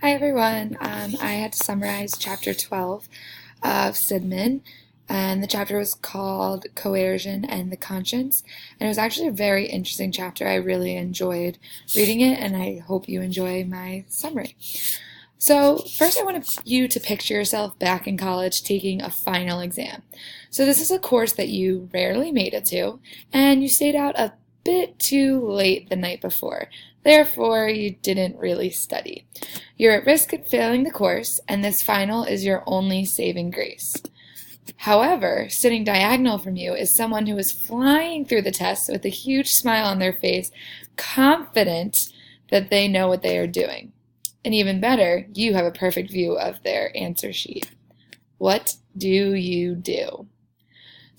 Hi everyone. I had to summarize chapter 12 of Sidman, and the chapter was called Coercion and the Conscience. And it was actually a very interesting chapter. I really enjoyed reading it, and I hope you enjoy my summary. So, first, I want you to picture yourself back in college taking a final exam. So, this is a course that you rarely made it to, and you stayed out a bit too late the night before. Therefore, you didn't really study. You're at risk of failing the course, and this final is your only saving grace. However, sitting diagonal from you is someone who is flying through the test with a huge smile on their face, confident that they know what they are doing. And even better, you have a perfect view of their answer sheet. What do you do?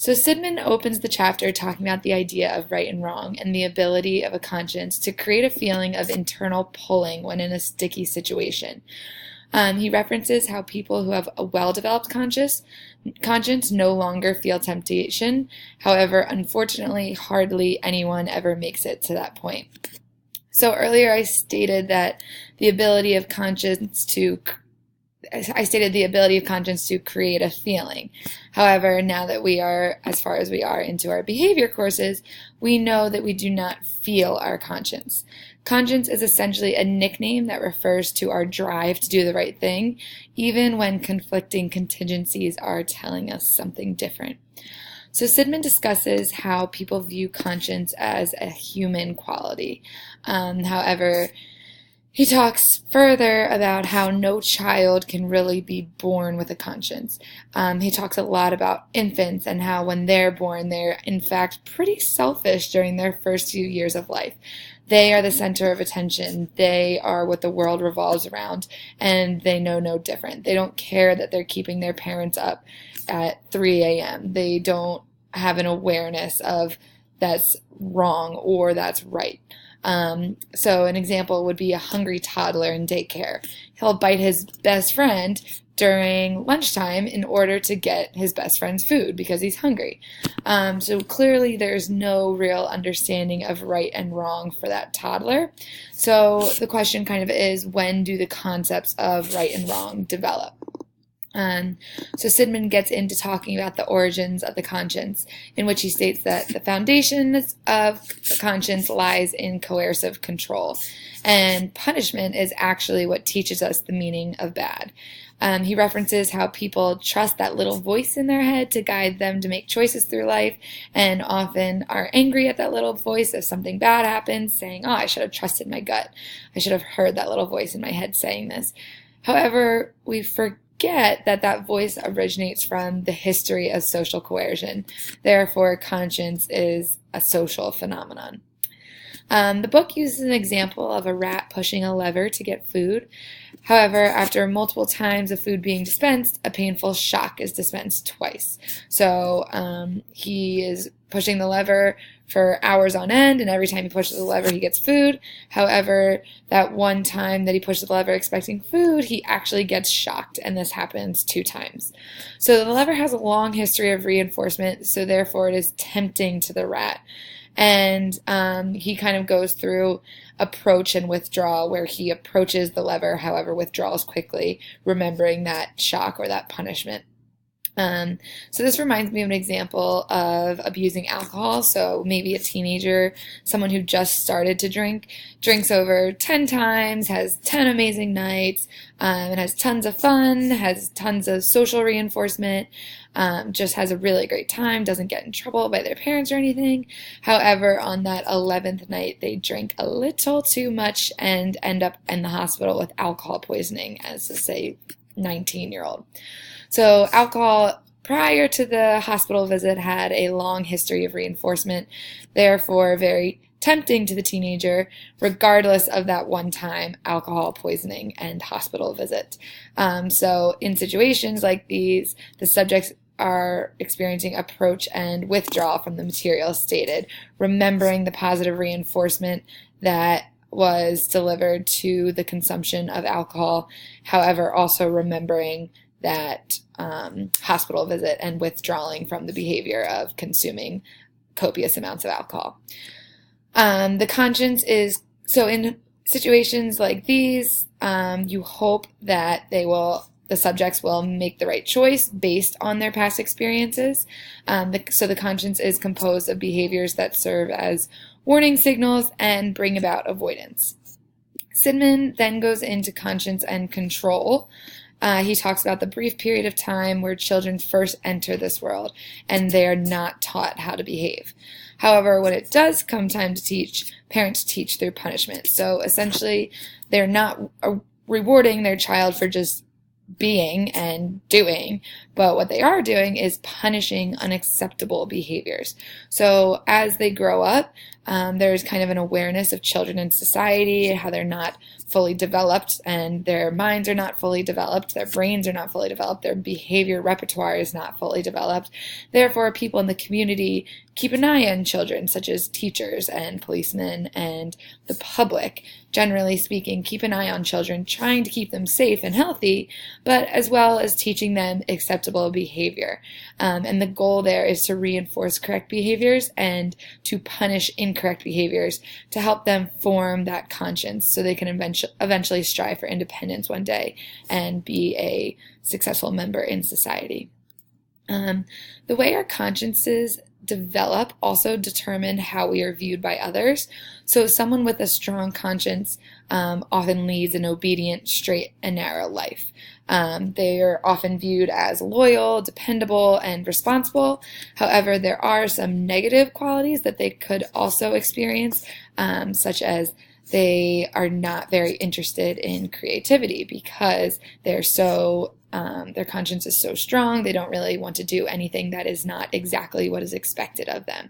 So Sidman opens the chapter talking about the idea of right and wrong and the ability of a conscience to create a feeling of internal pulling when in a sticky situation. He references how people who have a well-developed conscience no longer feel temptation. However, unfortunately, hardly anyone ever makes it to that point. So earlier I stated the ability of conscience to create a feeling. However, now that we are as far as we are into our behavior courses, we know that we do not feel our conscience. Conscience is essentially a nickname that refers to our drive to do the right thing, even when conflicting contingencies are telling us something different. So Sidman discusses how people view conscience as a human quality. However, he talks further about how no child can really be born with a conscience. He talks a lot about infants and how when they're born, they're in fact pretty selfish during their first few years of life. They are the center of attention. They are what the world revolves around, and they know no different. They don't care that they're keeping their parents up at 3 a.m. They don't have an awareness of that's wrong or that's right. So an example would be a hungry toddler in daycare. He'll bite his best friend during lunchtime in order to get his best friend's food because he's hungry. So clearly there's no real understanding of right and wrong for that toddler. So the question kind of is, when do the concepts of right and wrong develop? So Sidman gets into talking about the origins of the conscience, in which he states that the foundation of the conscience lies in coercive control, and punishment is actually what teaches us the meaning of bad. He references how people trust that little voice in their head to guide them to make choices through life, and often are angry at that little voice if something bad happens, saying, I should have trusted my gut. I should have heard that little voice in my head saying this. However, we forget that voice originates from the history of social coercion. Therefore, conscience is a social phenomenon. The book uses an example of a rat pushing a lever to get food. However, after multiple times of food being dispensed, a painful shock is dispensed twice. So he is pushing the lever for hours on end, and every time he pushes the lever, he gets food. However, that one time that he pushes the lever expecting food, he actually gets shocked, and this happens 2 times. So the lever has a long history of reinforcement, so therefore it is tempting to the rat. And he kind of goes through approach and withdrawal, where he approaches the lever, however withdraws quickly, remembering that shock or that punishment. So this reminds me of an example of abusing alcohol. So maybe a teenager, someone who just started to drink, drinks over 10 times, has 10 amazing nights, and has tons of fun, has tons of social reinforcement, just has a really great time, doesn't get in trouble by their parents or anything. However, on that 11th night, they drink a little too much and end up in the hospital with alcohol poisoning as, say, 19-year-old. So alcohol prior to the hospital visit had a long history of reinforcement, therefore very tempting to the teenager, regardless of that one-time alcohol poisoning and hospital visit. So in situations like these, the subjects are experiencing approach and withdrawal from the material stated, remembering the positive reinforcement that was delivered to the consumption of alcohol, however also remembering that hospital visit and withdrawing from the behavior of consuming copious amounts of alcohol. The conscience is, so in situations like these, you hope that the subjects will make the right choice based on their past experiences. So the conscience is composed of behaviors that serve as warning signals and bring about avoidance. Sidman then goes into conscience and control. He talks about the brief period of time where children first enter this world and they are not taught how to behave. However, when it does come time to teach, parents teach through punishment. So essentially, they're not rewarding their child for just being and doing, but what they are doing is punishing unacceptable behaviors. So as they grow up, there's kind of an awareness of children in society, how they're not fully developed and their minds are not fully developed, their brains are not fully developed, their behavior repertoire is not fully developed. Therefore, people in the community keep an eye on children, such as teachers and policemen and the public. Generally speaking, keep an eye on children, trying to keep them safe and healthy, but as well as teaching them acceptable behavior. And the goal there is to reinforce correct behaviors and to punish incorrect behaviors to help them form that conscience so they can eventually strive for independence one day and be a successful member in society. The way our consciences develop also determine how we are viewed by others. So someone with a strong conscience often leads an obedient, straight, and narrow life. They are often viewed as loyal, dependable, and responsible. However, there are some negative qualities that they could also experience, such as they are not very interested in creativity because they're so their conscience is so strong, they don't really want to do anything that is not exactly what is expected of them.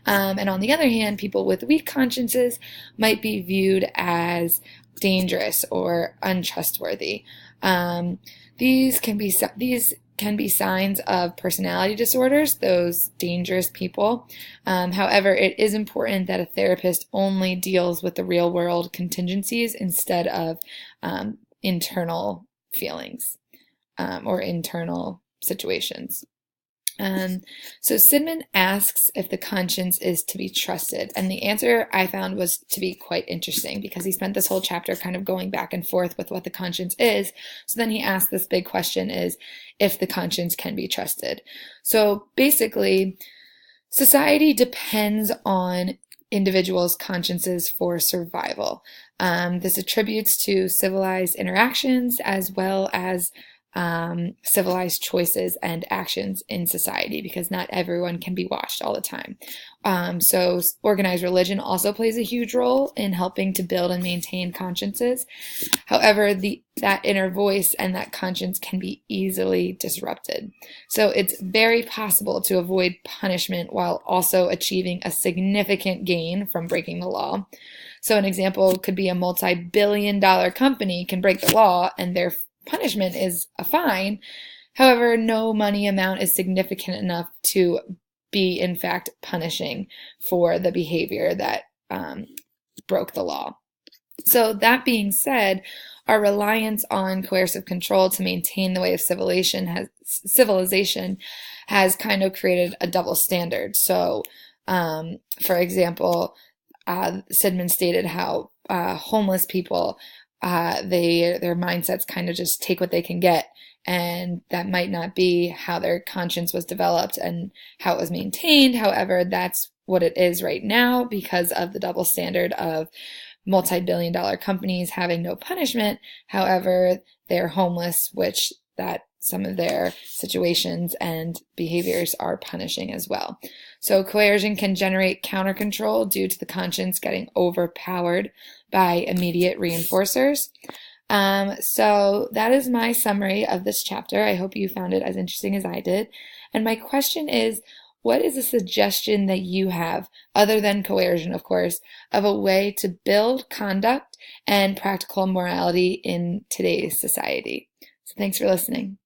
And on the other hand, people with weak consciences might be viewed as dangerous or untrustworthy. These can be signs of personality disorders, those dangerous people. However, it is important that a therapist only deals with the real world contingencies instead of internal feelings or internal situations. So Sidman asks if the conscience is to be trusted, and the answer I found was to be quite interesting because he spent this whole chapter kind of going back and forth with what the conscience is. So then he asked this big question is if the conscience can be trusted. So basically, society depends on individuals' consciences for survival. This attributes to civilized interactions as well as civilized choices and actions in society because not everyone can be watched all the time. So organized religion also plays a huge role in helping to build and maintain consciences. However, that inner voice and that conscience can be easily disrupted. So it's very possible to avoid punishment while also achieving a significant gain from breaking the law. So an example could be a multi-billion-dollar company can break the law and their punishment is a fine. However, no money amount is significant enough to be, in fact, punishing for the behavior that broke the law. So that being said, our reliance on coercive control to maintain the way of civilization has kind of created a double standard. So, for example, Sidman stated how homeless people their mindsets kind of just take what they can get, and that might not be how their conscience was developed and how it was maintained. However, that's what it is right now because of the double standard of multi-billion-dollar companies having no punishment. However, they're homeless, which that some of their situations and behaviors are punishing as well. So coercion can generate counter control due to the conscience getting overpowered by immediate reinforcers. So that is my summary of this chapter. I hope you found it as interesting as I did. And my question is, what is a suggestion that you have, other than coercion, of course, of a way to build conduct and practical morality in today's society? So thanks for listening.